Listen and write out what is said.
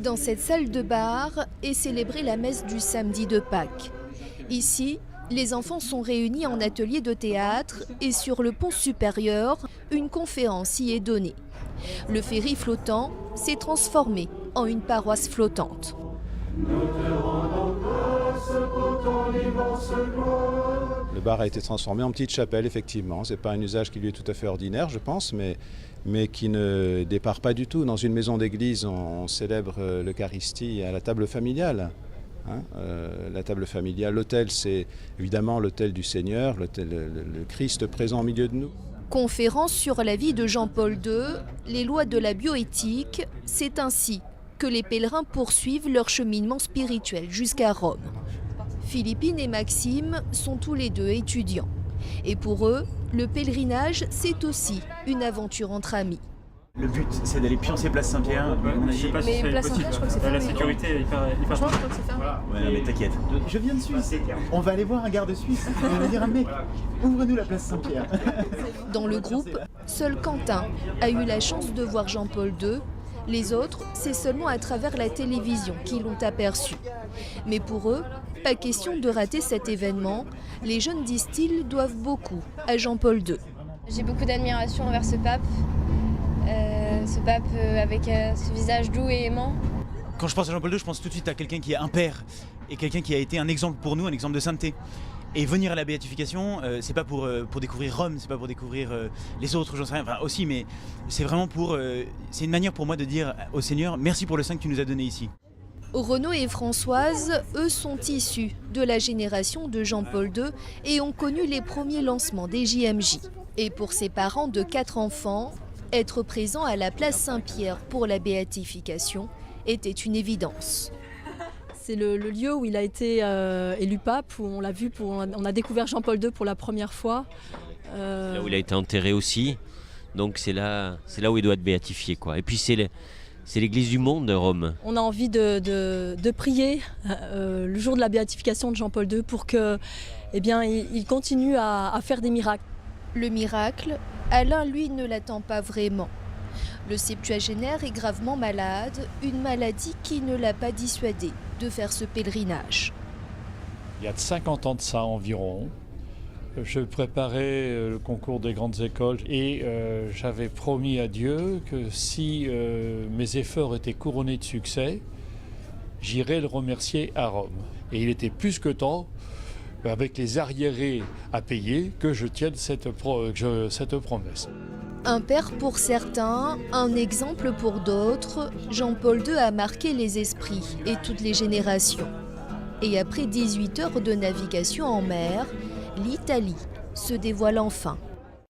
Dans cette salle de bar est célébrée la messe du samedi de Pâques. Ici, les enfants sont réunis en atelier de théâtre et sur le pont supérieur, une conférence y est donnée. Le ferry flottant s'est transformé en une paroisse flottante. Le bar a été transformé en petite chapelle, effectivement. Ce n'est pas un usage qui lui est tout à fait ordinaire, je pense, mais qui ne départ pas du tout. Dans une maison d'église, on célèbre l'Eucharistie à la table familiale. La table familiale, l'autel, c'est évidemment l'autel du Seigneur, le Christ présent au milieu de nous. Conférence sur la vie de Jean-Paul II, les lois de la bioéthique, c'est ainsi que les pèlerins poursuivent leur cheminement spirituel jusqu'à Rome. Philippine et Maxime sont tous les deux étudiants. Et pour eux, le pèlerinage, c'est aussi une aventure entre amis. Le but, c'est d'aller pioncer Place Saint-Pierre. Je sais pas si c'est Place Saint-Pierre, je crois que c'est fermé. La sécurité est hyper Franchement, je crois que c'est fermé. Ouais, non, mais t'inquiète. Je viens de Suisse. On va aller voir un garde suisse. On va dire un mec, ouvre-nous la Place Saint-Pierre. Dans le groupe, seul Quentin a eu la chance de voir Jean-Paul II. Les autres, c'est seulement à travers la télévision qu'ils l'ont aperçu. Mais pour eux, pas question de rater cet événement. Les jeunes, disent-ils, doivent beaucoup à Jean-Paul II. J'ai beaucoup d'admiration envers ce pape avec ce visage doux et aimant. Quand je pense à Jean-Paul II, je pense tout de suite à quelqu'un qui est un père et quelqu'un qui a été un exemple pour nous, un exemple de sainteté. Et venir à la béatification, c'est pas pour découvrir Rome, c'est pas pour découvrir les autres, j'en sais rien, enfin aussi, mais c'est vraiment c'est une manière pour moi de dire au Seigneur, merci pour le saint que tu nous as donné ici. Renaud et Françoise, eux, sont issus de la génération de Jean-Paul II et ont connu les premiers lancements des JMJ. Et pour ses parents de 4 enfants, être présent à la place Saint-Pierre pour la béatification était une évidence. C'est le lieu où il a été élu pape, où on l'a vu, on a découvert Jean-Paul II pour la première fois. Là où il a été enterré aussi, donc c'est là où il doit être béatifié, quoi. Et puis c'est l'église du monde, Rome. On a envie de prier le jour de la béatification de Jean-Paul II pour que, il continue à faire des miracles. Le miracle, Alain, lui, ne l'attend pas vraiment. Le septuagénaire est gravement malade, une maladie qui ne l'a pas dissuadé de faire ce pèlerinage. Il y a 50 ans de ça environ, je préparais le concours des grandes écoles et j'avais promis à Dieu que si mes efforts étaient couronnés de succès, j'irais le remercier à Rome. Et il était plus que temps, avec les arriérés à payer, que je tienne cette promesse. Un père pour certains, un exemple pour d'autres, Jean-Paul II a marqué les esprits et toutes les générations. Et après 18 heures de navigation en mer, l'Italie se dévoile enfin.